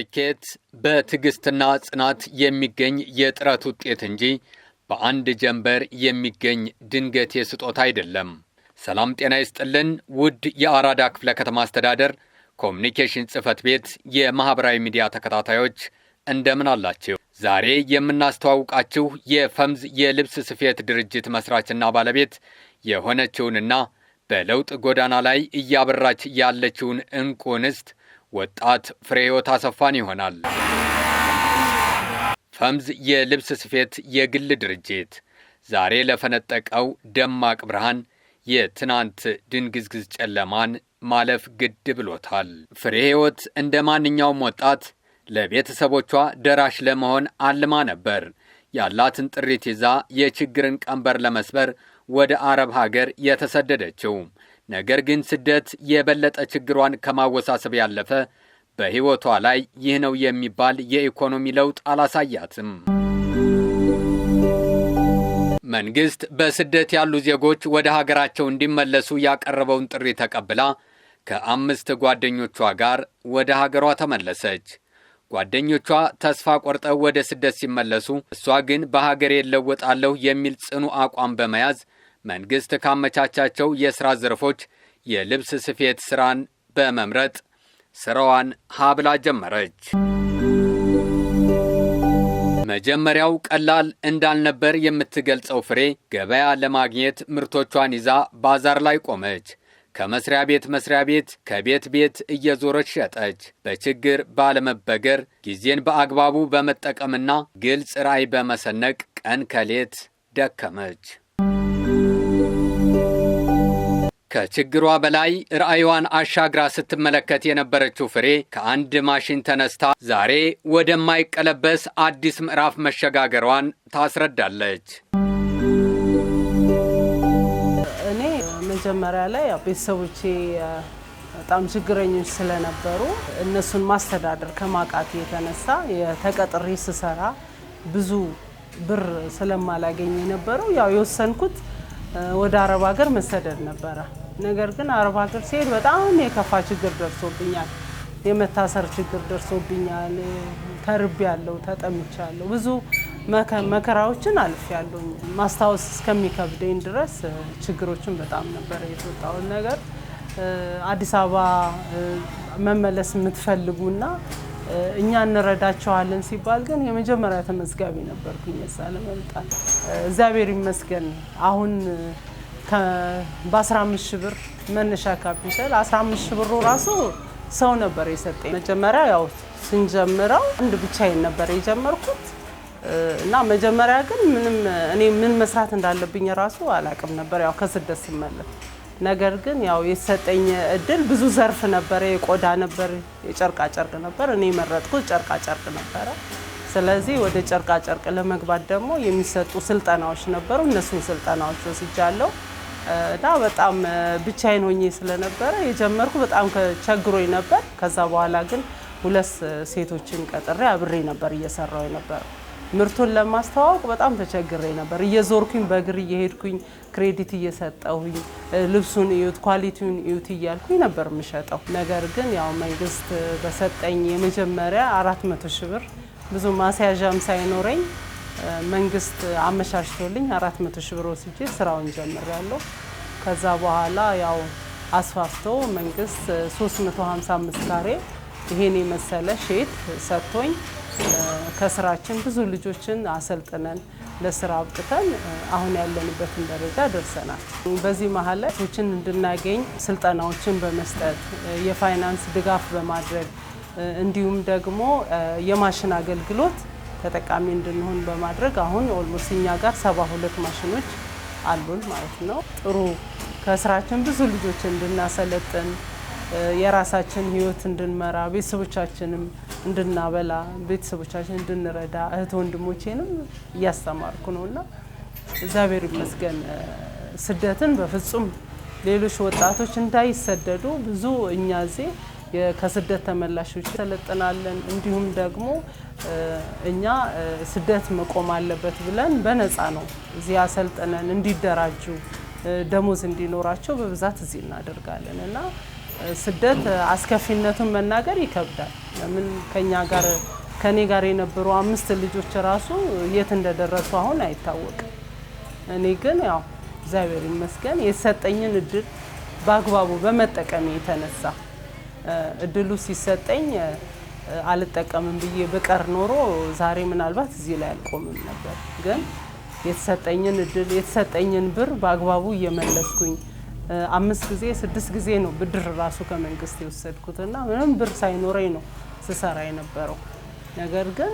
ስኬት በትዕግስትና ጽናት የሚገኝ የጥረት ውጤት እንጂ በአንድ ጀንበር የሚገኝ ድንገት የስጦታ አይደለም። ሰላም ጤና ይስጥልን ውድ የአራዳ ክፍለ ከተማ አስተዳደር ኮሙኒኬሽን ጽሕፈት ቤት የማህበራዊ ሚዲያ ተከታታዮች እንደምን አላችሁ? ዛሬ የምናስተዋውቃችሁ የፈምዝ የልብስ ስፌት ድርጅት መስራችና ባለቤት የሆነችውንና በለውጥ ጎዳና ላይ እያበራች ያለችውን እንቁ እንስት ወጣት ፍሬህይወት አሰፋን ይሆናል። ፈምዝ የልብስ ስፌት የግል ድርጅት ዛሬ ለፈነጠቀው ደማቅ ብርሃን የትናንት ድንግዝግዝ ጨለማን ማለፍ ግድ ብሎታል። ፍሬህይወት እንደ ማንኛውም ወጣት ለቤተሰቦቿ ደራሽ ለመሆን አልማ ነበር። ያላትን ጥሪት ይዛ የችግርን ቀንበር ለመስበር ወደ አረብ ሀገር የተሰደደችው። ነገር ግን ስደት የበለጠ ችግሯን ከማወሳሰብ ያለፈ በሕይወቷ ላይ ይህ ነው የሚባል የኢኮኖሚ ለውጥ አላሳያትም። መንግስት በስደት ያሉ ዜጎች ወደ ሀገራቸው እንዲመለሱ ያቀረበውን ጥሪ ተቀብላ ከ5 ጓደኞቿ ጋር ወደ ሀገሯ ተመለሰች። ጓደኞቿ ተስፋ ቆርጠው ወደ ስደት ሲመለሱ፣ እሷ ግን በሀገሬ እለወጣለሁ የሚል ጽኑ አቋም በመያዝ መንግስት ካመቻቻቸው የሥራ ዘርፎች የልብስ ስፌት ሥራን በመምረጥ ሥራዋን ሀብላ ጀመረች። መጀመሪያው ቀላል እንዳልነበር የምትገልጸው ፍሬ ገበያ ለማግኘት ምርቶቿን ይዛ ባዛር ላይ ቆመች። ከመስሪያ ቤት ከቤት ቤት እየዞረች ሸጠች። በችግር ባለመበገር ጊዜን በአግባቡ በመጠቀምና ግልጽ ራዕይ በመሰነቅ ቀን ከሌት ደከመች። ከችግሯ በላይ ራዕይዋን አሻግራ ስትመለከት የነበረችው ፍሬ ከአንድ ማሽን ተነስታ ዛሬ ወደማይቀለበስ አዲስ ምዕራፍ መሸጋገሯን ታስረዳለች። እኔ መጀመሪያ ላይ ቤተሰቦቼ በጣም ችግረኞች ስለነበሩ እነሱን ማስተዳደር ከማቃት የተነሳ የተቀጥሬ ስሰራ ብዙ ብር ስለማላገኝ የነበረው የወሰንኩት ወደ አረብ ሀገር መሰደድ ነበረ። ነገር ግን አረብ ሀገር ሲሄድ በጣም የከፋ ችግር ደርሶብኛል። የመታሰር ችግር ደርሶብኛል። ተርቤያለሁ፣ ተጠምቻለሁ። ብዙ መከራዎችን አልፌያለሁ። ማስታወስ እስከሚከብደኝ ድረስ ችግሮችን በጣም ነበር የተወጣውን ነገር። አዲስ አበባ መመለስ የምትፈልጉና እኛ እንረዳቸዋለን ሲባል ግን የመጀመሪያ ተመዝጋቢ ነበርኩኝ እዛ ለመምጣት። እግዚአብሔር ይመስገን አሁን በ15 ሺህ ብር መነሻ ካፒታል 15 ሺህ ብሩ ራሱ ሰው ነበር የሰጠኝ። መጀመሪያ ስንጀምረው አንድ ብቻዬን ነበር የጀመርኩት እና መጀመሪያ ግን እኔ ምን መስራት እንዳለብኝ ራሱ አላቅም ነበር ከስደት ስመለስ። ነገር ግን የሰጠኝ እድል ብዙ ዘርፍ ነበር። የቆዳ ነበር፣ የጨርቃ ጨርቅ ነበር። እኔ የመረጥኩት ጨርቃ ጨርቅ ነበረ። ስለዚህ ወደ ጨርቃ ጨርቅ ለመግባት ደግሞ የሚሰጡ ስልጠናዎች ነበሩ። እነሱን ስልጠናዎች ወስጃለሁ እና በጣም ብቻዬን ሆኜ ስለነበረ የጀመርኩ በጣም ቸግሮኝ ነበር። ከዛ በኋላ ግን 2 ሴቶችን ቀጥሬ አብሬ ነበር እየሰራው ነበር። ምርቱን ለማስተዋወቅ በጣም ተቸግሬ ነበር። እየዞርኩኝ በእግር እየሄድኩኝ ክሬዲት እየሰጠሁኝ ልብሱን እዩት፣ ኳሊቲውን እዩት እያልኩኝ ነበር የምሸጠው። ነገር ግን መንግስት በሰጠኝ የመጀመሪያ 400 ሺህ ብር ብዙ ማስያዣም ሳይኖረኝ መንግስት አመቻችቶልኝ 400 ሺህ ብር ወስጄ ስራውን ጀምሬያለሁ። ከዛ በኋላ አስፋፍቶ መንግስት 355 ካሬ ይሄን የመሰለ ሼድ ሰጥቶኝ ከስራችን ብዙ ልጆችን አሰልጥነን ለስራ አብቅተን አሁን ያለንበትን ደረጃ ደርሰናል። በዚህ መሀል ላይ ሰዎችን እንድናገኝ ስልጠናዎችን በመስጠት የፋይናንስ ድጋፍ በማድረግ እንዲሁም ደግሞ የማሽን አገልግሎት ተጠቃሚ እንድንሆን በማድረግ አሁን ኦልሞስት እኛ ጋር 72 ማሽኖች አሉን ማለት ነው። ጥሩ ከስራችን ብዙ ልጆችን እንድናሰለጥን የራሳችን ህይወት እንድንመራ ቤተሰቦቻችንም እንድናበላ ቤተሰቦቻችን እንድንረዳ እህት ወንድሞቼንም እያስተማርኩ ነውና እግዚአብሔር ይመስገን። ስደትን በፍጹም ሌሎች ወጣቶች እንዳይሰደዱ ብዙ እኛ እዚህ ከስደት ተመላሾች ተለጥናለን። እንዲሁም ደግሞ እኛ ስደት መቆም አለበት ብለን በነፃ ነው እዚህ አሰልጥነን እንዲደራጁ ደሞዝ እንዲኖራቸው በብዛት እዚህ እናደርጋለን እና ስደት አስከፊነቱን መናገር ይከብዳል። ለምን ከኔ ጋር የነበሩ 5 ልጆች ራሱ የት እንደደረሱ አሁን አይታወቅም። እኔ ግን ያው እግዚአብሔር ይመስገን የተሰጠኝን እድል በአግባቡ በመጠቀም የተነሳ እድሉ ሲሰጠኝ አልጠቀምም ብዬ በቀር ኖሮ ዛሬ ምናልባት እዚህ ላይ አልቆምም ነበር። ግን የተሰጠኝን እድል የተሰጠኝን ብር በአግባቡ እየመለስኩኝ 5 ጊዜ 6 ጊዜ ነው ብድር ራሱ ከመንግስት የወሰድኩትና ምንም ብር ሳይኖረኝ ነው ስሰራ የነበረው። ነገር ግን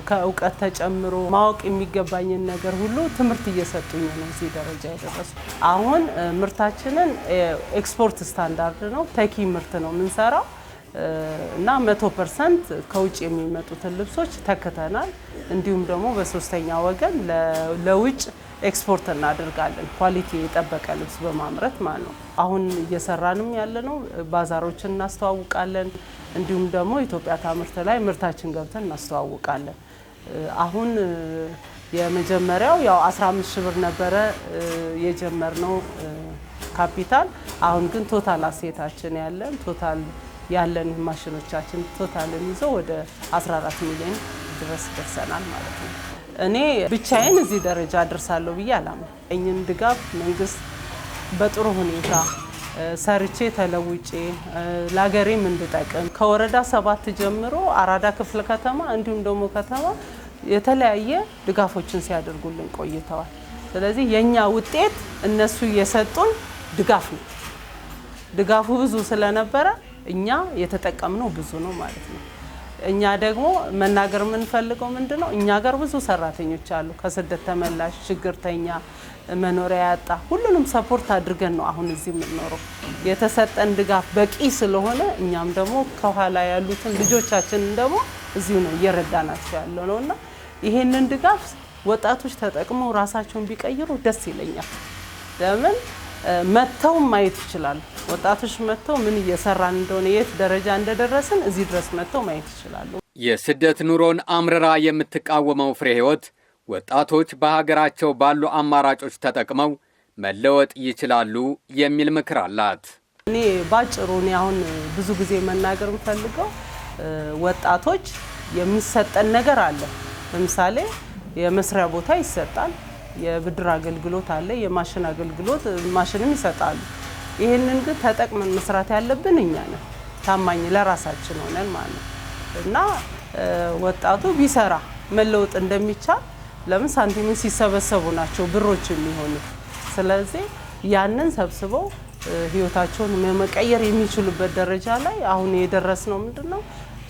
ከእውቀት ተጨምሮ ማወቅ የሚገባኝን ነገር ሁሉ ትምህርት እየሰጡኝ ነው እዚህ ደረጃ የደረስኩት። አሁን ምርታችንን ኤክስፖርት ስታንዳርድ ነው፣ ተኪ ምርት ነው የምንሰራው እና 100% ከውጭ የሚመጡትን ልብሶች ተክተናል። እንዲሁም ደግሞ በሶስተኛ ወገን ለውጭ ኤክስፖርት እናደርጋለን፣ ኳሊቲ የጠበቀ ልብስ በማምረት ማለት ነው። አሁን እየሰራንም ያለነው ባዛሮችን እናስተዋውቃለን። እንዲሁም ደግሞ ኢትዮጵያ ታምርት ላይ ምርታችን ገብተን እናስተዋውቃለን። አሁን የመጀመሪያው ያው 15 ሺህ ብር ነበረ የጀመርነው ካፒታል። አሁን ግን ቶታል አሴታችን ያለን ማሽኖቻችን ቶታልን ይዞ ወደ 14 ሚሊዮን ድረስ ደርሰናል ማለት ነው። እኔ ብቻዬን እዚህ ደረጃ አደርሳለሁ ብዬ አላምንም። እኝን ድጋፍ መንግስት በጥሩ ሁኔታ ሰርቼ ተለውጬ ለሀገሬም እንድጠቅም ከወረዳ 7 ጀምሮ አራዳ ክፍለ ከተማ እንዲሁም ደግሞ ከተማ የተለያየ ድጋፎችን ሲያደርጉልን ቆይተዋል። ስለዚህ የኛ ውጤት እነሱ የሰጡን ድጋፍ ነው። ድጋፉ ብዙ ስለነበረ እኛ የተጠቀምነው ብዙ ነው ማለት ነው። እኛ ደግሞ መናገር የምንፈልገው ምንድነው፣ እኛ ጋር ብዙ ሰራተኞች አሉ፣ ከስደት ተመላሽ፣ ችግርተኛ፣ መኖሪያ ያጣ፣ ሁሉንም ሰፖርት አድርገን ነው አሁን እዚህ የምንኖረው። የተሰጠን ድጋፍ በቂ ስለሆነ እኛም ደግሞ ከኋላ ያሉትን ልጆቻችንን ደግሞ እዚሁ ነው እየረዳናቸው ያለው ነውና ይሄንን ድጋፍ ወጣቶች ተጠቅመው ራሳቸውን ቢቀይሩ ደስ ይለኛል። ለምን መተው ማየት ይችላሉ። ወጣቶች መተው ምን እየሰራን እንደሆነ የት ደረጃ እንደደረስን እዚህ ድረስ መተው ማየት ይችላሉ። የስደት ኑሮን አምርራ የምትቃወመው ፍሬ ህይወት ወጣቶች በሀገራቸው ባሉ አማራጮች ተጠቅመው መለወጥ ይችላሉ የሚል ምክር አላት። እኔ ባጭሩ አሁን ብዙ ጊዜ መናገር የምፈልገው ወጣቶች የሚሰጠን ነገር አለ። ለምሳሌ የመስሪያ ቦታ ይሰጣል፣ የብድር አገልግሎት አለ፣ የማሽን አገልግሎት ማሽንም ይሰጣሉ። ይሄንን ግን ተጠቅመን መስራት ያለብን እኛ ነን፣ ታማኝ ለራሳችን ሆነን ማለት ነው። እና ወጣቱ ቢሰራ መለወጥ እንደሚቻል ለምን ሳንቲምን ሲሰበሰቡ ናቸው ብሮች የሚሆኑት። ስለዚህ ያንን ሰብስበው ህይወታቸውን መቀየር የሚችሉበት ደረጃ ላይ አሁን የደረስነው ምንድነው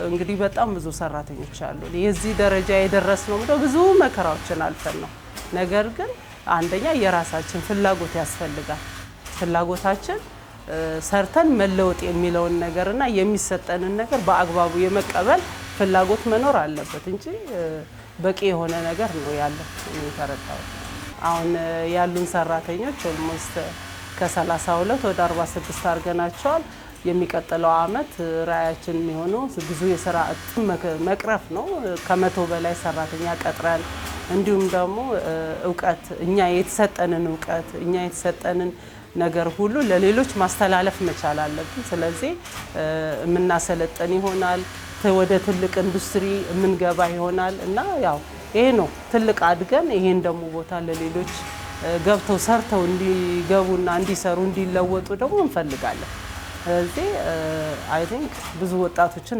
እንግዲህ በጣም ብዙ ሰራተኞች አሉ። የዚህ ደረጃ የደረስነው ብዙ መከራዎችን አልፈን ነው። ነገር ግን አንደኛ የራሳችን ፍላጎት ያስፈልጋል። ፍላጎታችን ሰርተን መለወጥ የሚለውን ነገርና የሚሰጠንን ነገር በአግባቡ የመቀበል ፍላጎት መኖር አለበት እንጂ በቂ የሆነ ነገር ነው ያለው የተረዳው። አሁን ያሉን ሰራተኞች ኦልሞስት ከ32 ወደ 46 አድርገናቸዋል። የሚቀጥለው አመት ራያችን የሚሆነው ብዙ የስራ እጥ መቅረፍ ነው። ከ100 በላይ ሰራተኛ ቀጥረን እንዲሁም ደግሞ እውቀት እኛ የተሰጠንን ነገር ሁሉ ለሌሎች ማስተላለፍ መቻል አለብን። ስለዚህ የምናሰለጥን ይሆናል፣ ወደ ትልቅ ኢንዱስትሪ የምንገባ ይሆናል እና ያው ይሄ ነው ትልቅ አድገን ይሄን ደግሞ ቦታ ለሌሎች ገብተው ሰርተው እንዲገቡና እንዲሰሩ እንዲለወጡ ደግሞ እንፈልጋለን። ስለዚህ አይ ቲንክ ብዙ ወጣቶችን